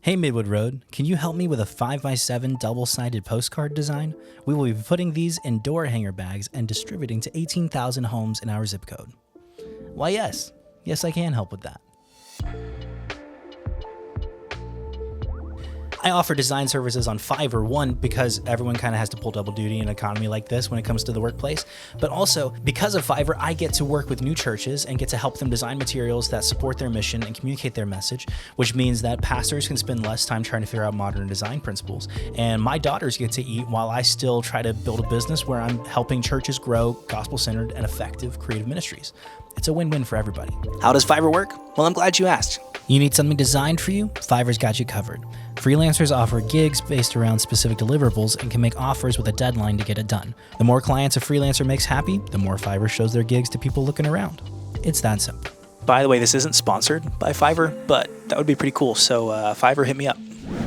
Hey Midwood Road, can you help me with a 5x7 double-sided postcard design? We will be putting these in door hanger bags and distributing to 18,000 homes in our zip code. Why yes. Yes, I can help with that. I offer design services on Fiverr, one, because everyone kind of has to pull double duty in an economy like this when it comes to the workplace, but also because of Fiverr, I get to work with new churches and get to help them design materials that support their mission and communicate their message, which means that pastors can spend less time trying to figure out modern design principles. And my daughters get to eat while I still try to build a business where I'm helping churches grow gospel-centered and effective creative ministries. It's a win-win for everybody. How does Fiverr work? Well, I'm glad you asked. You need something designed for you? Fiverr's got you covered. Freelancers offer gigs based around specific deliverables and can make offers with a deadline to get it done. The more clients a freelancer makes happy, the more Fiverr shows their gigs to people looking around. It's that simple. By the way, this isn't sponsored by Fiverr, but that would be pretty cool, so Fiverr, hit me up.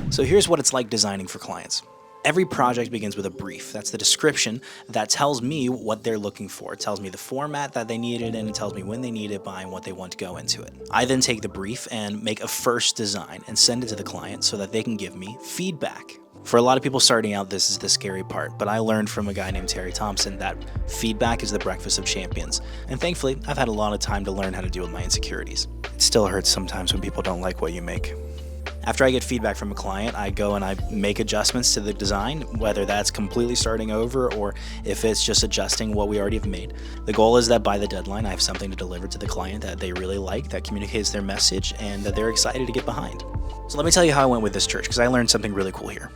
So here's what it's like designing for clients. Every project begins with a brief. That's the description that tells me what they're looking for. It tells me the format that they need it in, it tells me when they need it by and what they want to go into it. I then take the brief and make a first design and send it to the client so that they can give me feedback. For a lot of people starting out, this is the scary part, but I learned from a guy named Terry Thompson that feedback is the breakfast of champions. And thankfully, I've had a lot of time to learn how to deal with my insecurities. It still hurts sometimes when people don't like what you make. After I get feedback from a client, I go and I make adjustments to the design, whether that's completely starting over or if it's just adjusting what we already have made. The goal is that by the deadline, I have something to deliver to the client that they really like, that communicates their message, and that they're excited to get behind. So let me tell you how I went with this church, because I learned something really cool here.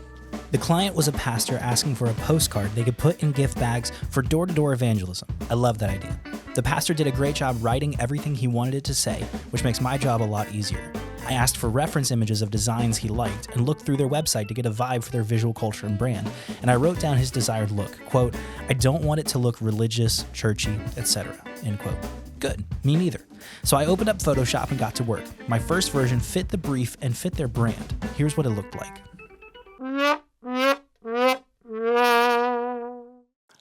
The client was a pastor asking for a postcard they could put in gift bags for door-to-door evangelism. I love that idea. The pastor did a great job writing everything he wanted it to say, which makes my job a lot easier. I asked for reference images of designs he liked and looked through their website to get a vibe for their visual culture and brand, and I wrote down his desired look. Quote, "I don't want it to look religious, churchy, etc." End quote. Good, me neither. So I opened up Photoshop and got to work. My first version fit the brief and fit their brand. Here's what it looked like.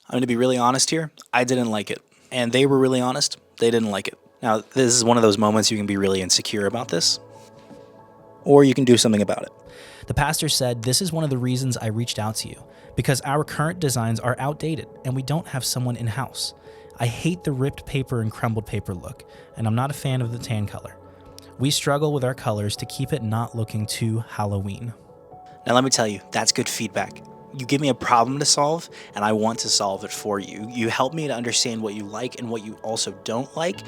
I'm going to be really honest here. I didn't like it. And they were really honest. They didn't like it. Now, this is one of those moments you can be really insecure about this, or you can do something about it. The pastor said, "This is one of the reasons I reached out to you, because our current designs are outdated and we don't have someone in-house. I hate the ripped paper and crumbled paper look, and I'm not a fan of the tan color. We struggle with our colors to keep it not looking too Halloween." Now, let me tell you, that's good feedback. You give me a problem to solve, and I want to solve it for you. You help me to understand what you like and what you also don't like,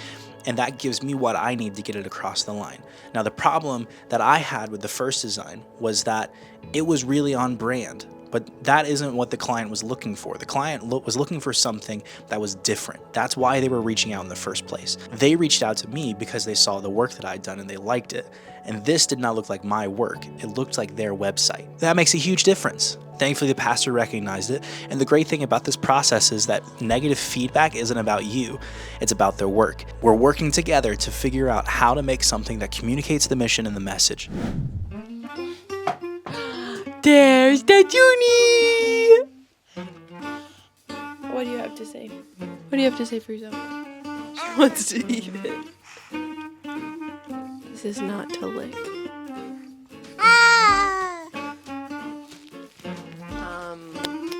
and that gives me what I need to get it across the line. Now, the problem that I had with the first design was that it was really on brand, but that isn't what the client was looking for. The client was looking for something that was different. That's why they were reaching out in the first place. They reached out to me because they saw the work that I'd done and they liked it. And this did not look like my work. It looked like their website. That makes a huge difference. Thankfully, the pastor recognized it. And the great thing about this process is that negative feedback isn't about you. It's about their work. We're working together to figure out how to make something that communicates the mission and the message. There's the Junie! What do you have to say? What do you have to say for yourself? She wants to eat it. This is not to lick.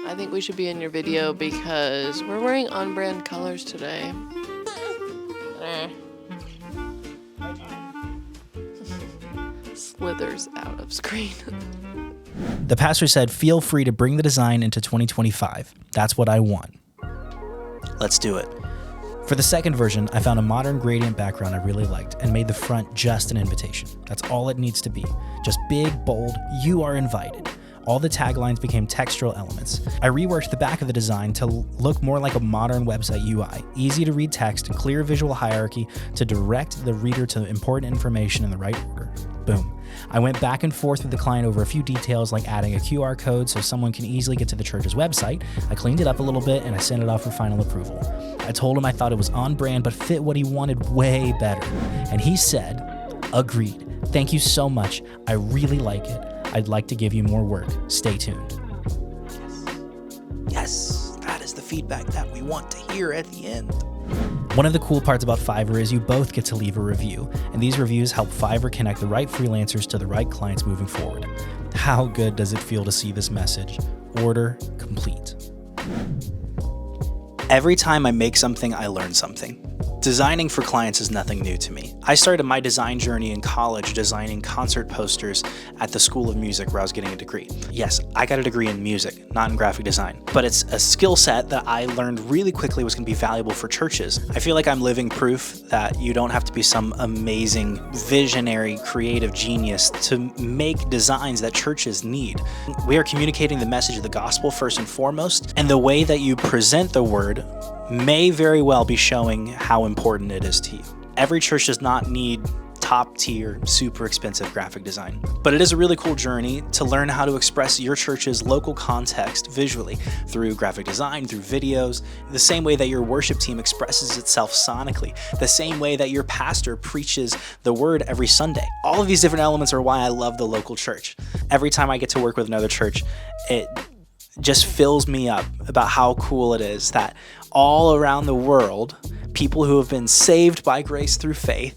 I think we should be in your video because we're wearing on-brand colors today. Slithers out of screen. The pastor said, "Feel free to bring the design into 2025. That's what I want." Let's do it. For the second version, I found a modern gradient background I really liked and made the front just an invitation. That's all it needs to be. Just big, bold, "You are invited." All the taglines became textural elements. I reworked the back of the design to look more like a modern website UI. Easy to read text and clear visual hierarchy to direct the reader to important information in the right order. Boom. I went back and forth with the client over a few details like adding a QR code so someone can easily get to the church's website. I cleaned it up a little bit and I sent it off for final approval. I told him I thought it was on brand but fit what he wanted way better. And he said, "Agreed. Thank you so much. I really like it. I'd like to give you more work. Stay tuned." Yes, that is the feedback that we want to hear at the end. One of the cool parts about Fiverr is you both get to leave a review, and these reviews help Fiverr connect the right freelancers to the right clients moving forward. How good does it feel to see this message? Order complete. Every time I make something, I learn something. Designing for clients is nothing new to me. I started my design journey in college designing concert posters at the School of Music where I was getting a degree. Yes, I got a degree in music, not in graphic design, but it's a skill set that I learned really quickly was going to be valuable for churches. I feel like I'm living proof that you don't have to be some amazing, visionary, creative genius to make designs that churches need. We are communicating the message of the gospel first and foremost, and the way that you present the word may very well be showing how important it is to you. Every church does not need top tier, super expensive graphic design, but it is a really cool journey to learn how to express your church's local context visually through graphic design, through videos, the same way that your worship team expresses itself sonically, the same way that your pastor preaches the word every Sunday. All of these different elements are why I love the local church. Every time I get to work with another church, it just fills me up about how cool it is that all around the world, people who have been saved by grace through faith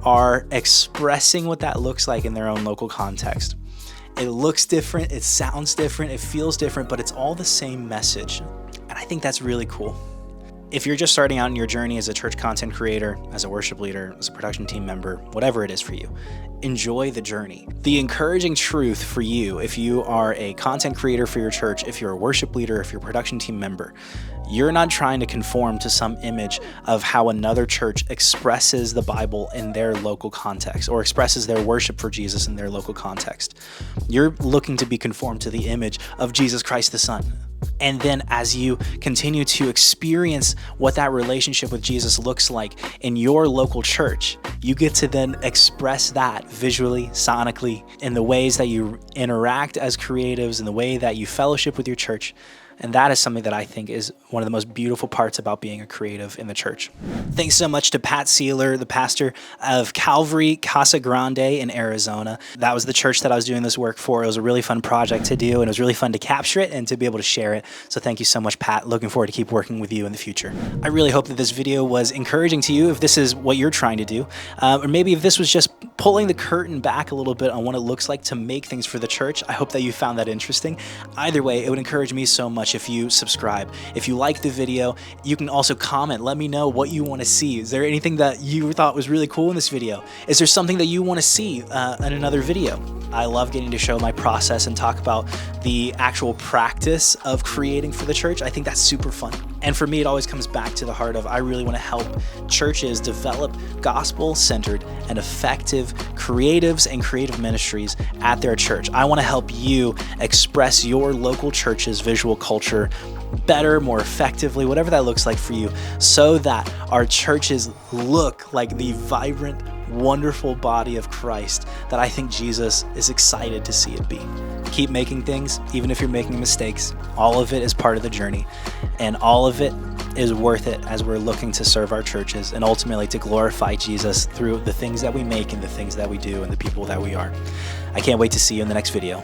are expressing what that looks like in their own local context. It looks different, it sounds different, it feels different, but it's all the same message. And I think that's really cool. If you're just starting out in your journey as a church content creator, as a worship leader, as a production team member, whatever it is for you, enjoy the journey. The encouraging truth for you, if you are a content creator for your church, if you're a worship leader, if you're a production team member, you're not trying to conform to some image of how another church expresses the Bible in their local context or expresses their worship for Jesus in their local context. You're looking to be conformed to the image of Jesus Christ the Son. And then as you continue to experience what that relationship with Jesus looks like in your local church, you get to then express that visually, sonically, in the ways that you interact as creatives, in the way that you fellowship with your church. And that is something that I think is one of the most beautiful parts about being a creative in the church. Thanks so much to Pat Sealer, the pastor of Calvary Casa Grande in Arizona. That was the church that I was doing this work for. It was a really fun project to do, and it was really fun to capture it and to be able to share it. So thank you so much, Pat. Looking forward to keep working with you in the future. I really hope that this video was encouraging to you if this is what you're trying to do, or maybe if this was just pulling the curtain back a little bit on what it looks like to make things for the church. I hope that you found that interesting. Either way, it would encourage me so much if you subscribe. If you like the video, you can also comment. Let me know what you want to see. Is there anything that you thought was really cool in this video? Is there something that you want to see in another video? I love getting to show my process and talk about the actual practice of creating for the church. I think that's super fun. And for me, it always comes back to the heart of I really want to help churches develop gospel-centered and effective creatives and creative ministries at their church. I want to help you express your local church's visual culture better, more effectively, whatever that looks like for you, so that our churches look like the vibrant, wonderful body of Christ that I think Jesus is excited to see it be. Keep making things, even if you're making mistakes. All of it is part of the journey, and all of it is worth it as we're looking to serve our churches and ultimately to glorify Jesus through the things that we make and the things that we do and the people that we are. I can't wait to see you in the next video.